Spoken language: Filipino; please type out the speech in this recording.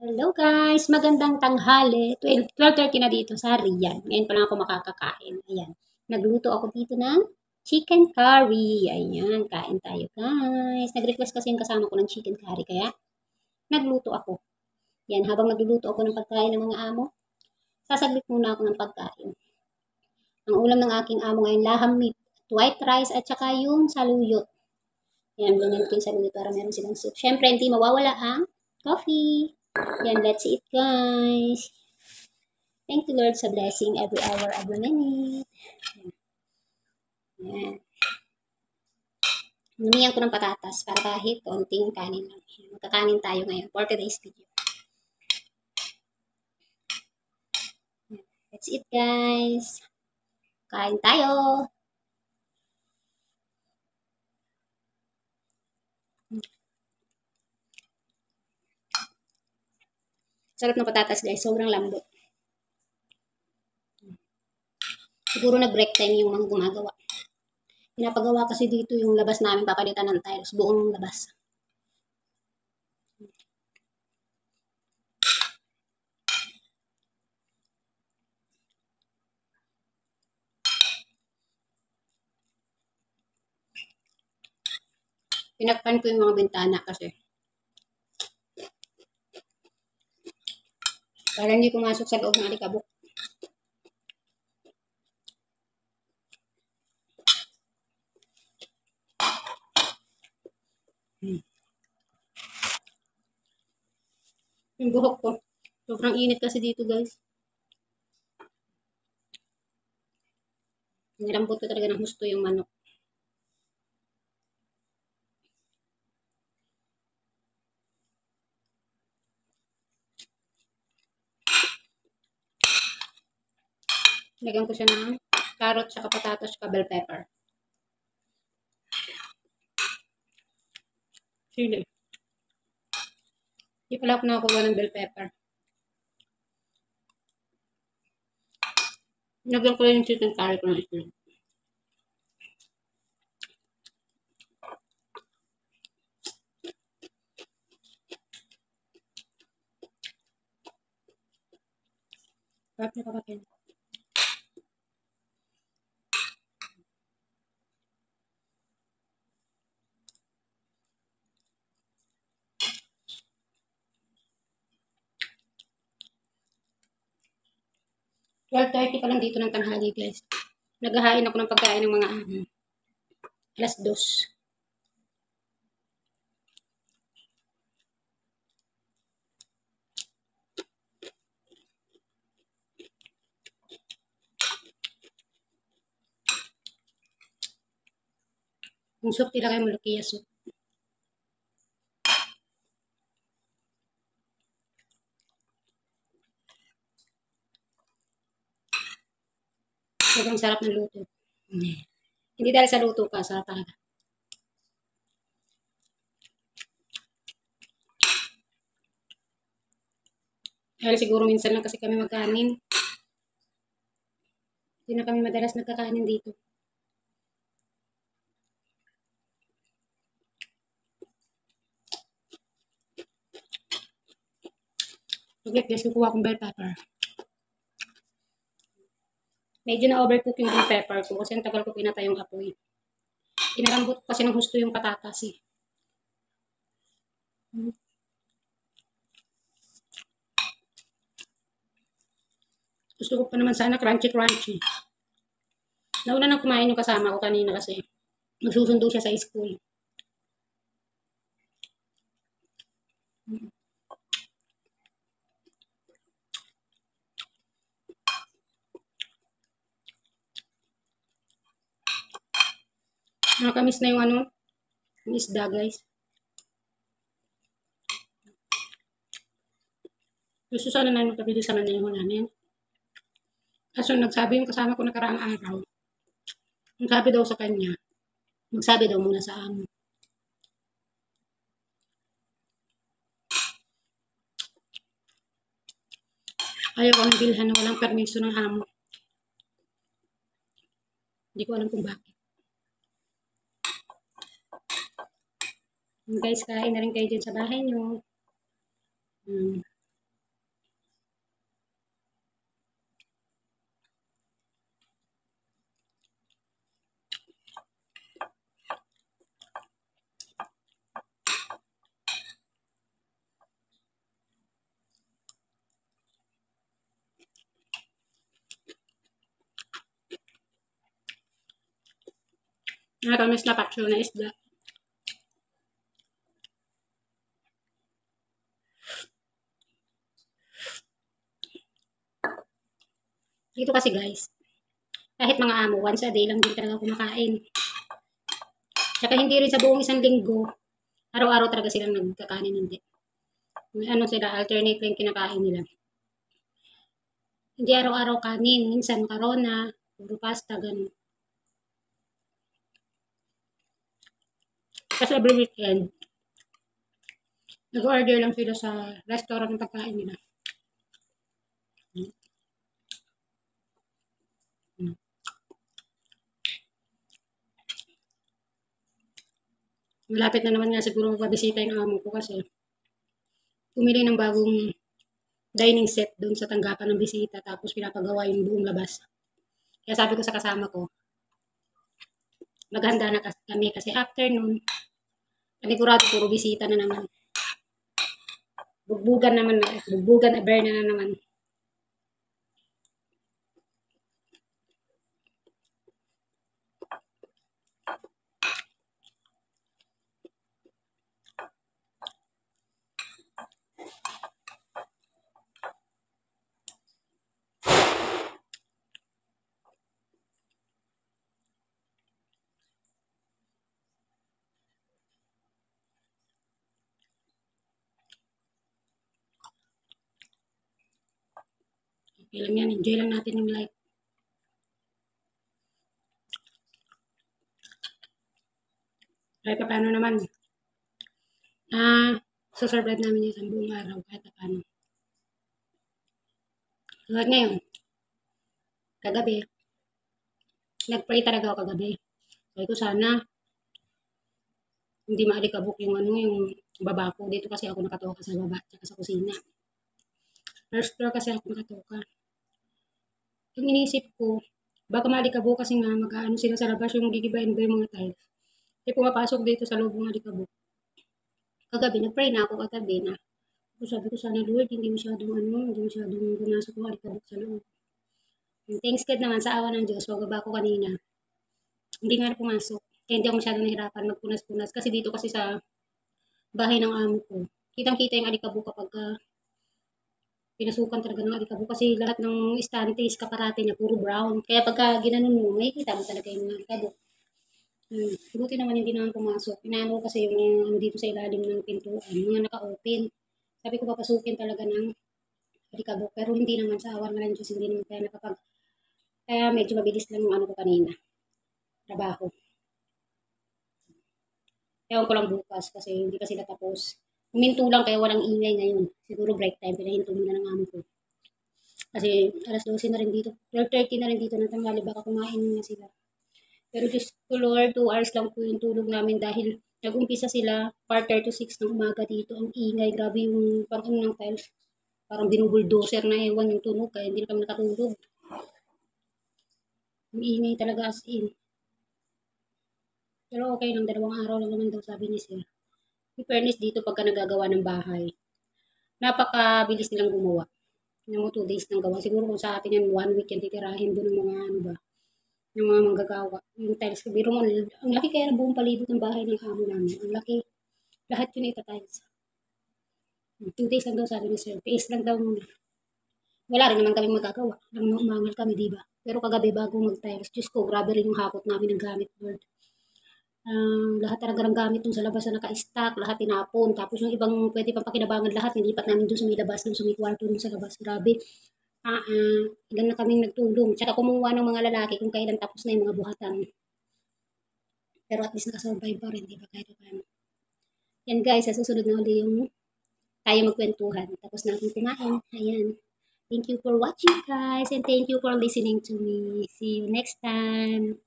Hello guys! Magandang tanghali. 12:30 na dito sa Riyadh. Ngayon pa lang ako makakakain. Ayan. Nagluto ako dito ng chicken curry. Ayan. Kain tayo guys. Nag-request kasi yung kasama ko ng chicken curry. Kaya nagluto ako. Yan. Habang nagluluto ako ng pagkain ng mga amo, sasaglit muna ako ng pagkain. Ang ulam ng aking amo ngayon, laham meat, white rice, at saka yung saluyot. Yan. Ganyan ko yung saluyot para meron silang soup. Siyempre, hindi mawawala ang coffee. Yan, that's it guys. Thank you Lord sa blessing every hour, every minute. Yan. Lumiyan ko ng patatas para kahit konting kanin lang. Magkakanin tayo ngayon for today's video. That's it guys. Kain tayo. Sarap ng patatas guys, sobrang lambot. Siguro nag-break time yung mga gumagawa. Pinapagawa kasi dito yung labas namin, papalitan ng tiles, buong labas. Pinakpan ko yung mga bintana kasi para hindi pumasok sa loob ng alikabok. Yung buhok ko. Sobrang init kasi dito guys. Nilambot ko talaga ng husto yung manok. Lagyan ko siya ng carrot, saka patatas, saka bell pepper. Sili. Hindi pala ako nakakuha ng bell pepper. Lagyan ko lang yung chicken curry ko ng itlog. Sarap na kapatid. $12:30 pa lang dito ng tanghali guys. Naghahain ako ng pagkain ng mga amo. 2:00. Yung soup nila kayo Mulukiya soup. Sobrang sarap ng luto. Hindi dahil sa luto ka, sarap talaga. Dahil siguro minsan lang kasi kami magkanin. Hindi na kami madalas nagkakanin dito. Saglit guys, kukuha akong bell pepper. Medyo na-overcook yung bell pepper ko kasi ang tagal ko pinatay yung apoy. Inalambot kasi ng gusto yung patatas eh. Gusto ko pa naman sana crunchy-crunchy. Nauna nang kumain yung kasama ko kanina kasi magsusundo siya sa school. Nakakamiss na yung yung isda guys. Gusto sana namin magkabili sa maneho namin. Kaso nagsabi yung kasama ko nakaraang araw. Ang sabi daw sa kanya, magsabi daw muna sa amo. Ayaw kami bilhan na walang permiso ng amo. Hindi ko alam kung bakit. Guys, kain na rin kayo dyan sa bahay nyo. Nakatamis na paksyo na isda. Dito kasi guys, kahit mga amo, once a day lang din talaga kumakain. Tsaka hindi rin sa buong isang linggo, araw-araw talaga silang nagkakanin, hindi. Ano sila, alternate yung kinakain nila. Hindi araw-araw kanin, minsan karona, puro pasta, ganun. Kasi every weekend, nag-order lang sila sa restaurant ng pagkain nila. Malapit na naman nga siguro mabisita yung amo ko kasi pumili ng bagong dining set doon sa tanggapan ng bisita tapos pinapagawa yung buong labas. Kaya sabi ko sa kasama ko, maghanda na kami kasi afternoon, panigurado puro bisita na naman. Bugbugan naman, bugbugan aber na naman. Okay lang yan, enjoy lang natin yung life. Kahit pa paano naman, susurvive namin yung isang buong araw kahit pa paano. Tulad ngayon, kagabi, nag-pray talaga ako kagabi. Sabi ko sana, hindi maalikabok yung yung baba ko. Dito kasi ako nakatoka sa baba, tsaka sa kusina. First floor kasi ako nakatoka. Yung inisip ko, baka maalikabok kasi nga mag-ano sila sa labas yung gigibain ba yung mga tiles. Kaya pumapasok dito sa loob ng alikabok. Kagabi, nag-pray na ako kagabi na. Sabi ko sana Lord, hindi masyadong pumasok ng alikabok sa loob. Thanks God naman sa awa ng Diyos, pagkaba ko kanina. Hindi nga na pumasok. Kaya hindi ako masyadong nahirapan magpunas-punas. Kasi dito kasi sa bahay ng amo ko, kitang-kita yung alikabok kapag pinasukan talaga ng alikabok. Kasi lahat ng estantes, kaparate niya, puro brown. Kaya pagka ginanon mo, makikita mo talaga yung alikabok. Buti naman hindi naman pumasok. Inaano kasi yung dito sa ilalim ng pintuan, mga naka-open. Sabi ko papasukin talaga ng alikabok. Pero hindi naman sa awan nga ng Diyos, hindi naman kaya nakapag... Kaya medyo mabilis lang yung ano ko kanina. Trabaho. Ewan ko lang bukas kasi hindi kasi natapos. Huminto lang kaya walang ingay ngayon. Siguro break time, pinahinto muna ng amo ko. Kasi alas 12 na rin dito. 12:30 na rin dito ng tanghali, baka kumain na sila. Pero just to Lord, 2 hours lang po yung tulog namin dahil nag-umpisa sila 4:30 to 6 ng umaga dito. Ang ingay, grabe yung pang-ano ng tiles. Parang binubuldoser na ewan yung tunog kaya hindi na kami nakatulog. Ang ingay talaga as in. Pero okay lang, 2 araw lang naman daw sabi ni Sir. In fairness dito pagka nagagawa ng bahay, napakabilis nilang gumawa. Yung mga 2 days nang gawa. Siguro kung sa atin yan, 1 week yan titirahin doon ng mga ano ba, yung mga manggagawa. Yung tiles, biro mo, ang laki kaya ng buong palibot ng bahay ng amo namin. Ang laki. Lahat yun ita-tiles. 2 days lang daw sabi ni Sir. PS lang daw muna. Wala rin naman kami magagawa. Lang umangal kami, diba? Pero kagabi bago mag-tiles, Diyos ko, grabe rin yung hakot namin ng gamit, Lord. Lahat talaga ng gamit dun sa labas na naka-stack, lahat tinapon. Tapos yung ibang pwede pang pakinabangan lahat, nilipat namin dun sa may labas, dun sa may kwarto dun sa labas. Grabe. Ilan na kaming nagtulong. Tsaka kumuha ng mga lalaki kung kailan tapos na yung mga buhatan. Pero at least nakasurvive pa rin, di ba? Kahit paano. Yan guys, sa susunod na ulit yung tayo magkwentuhan. Tapos natin kumain. Ayan. Thank you for watching guys and thank you for listening to me. See you next time.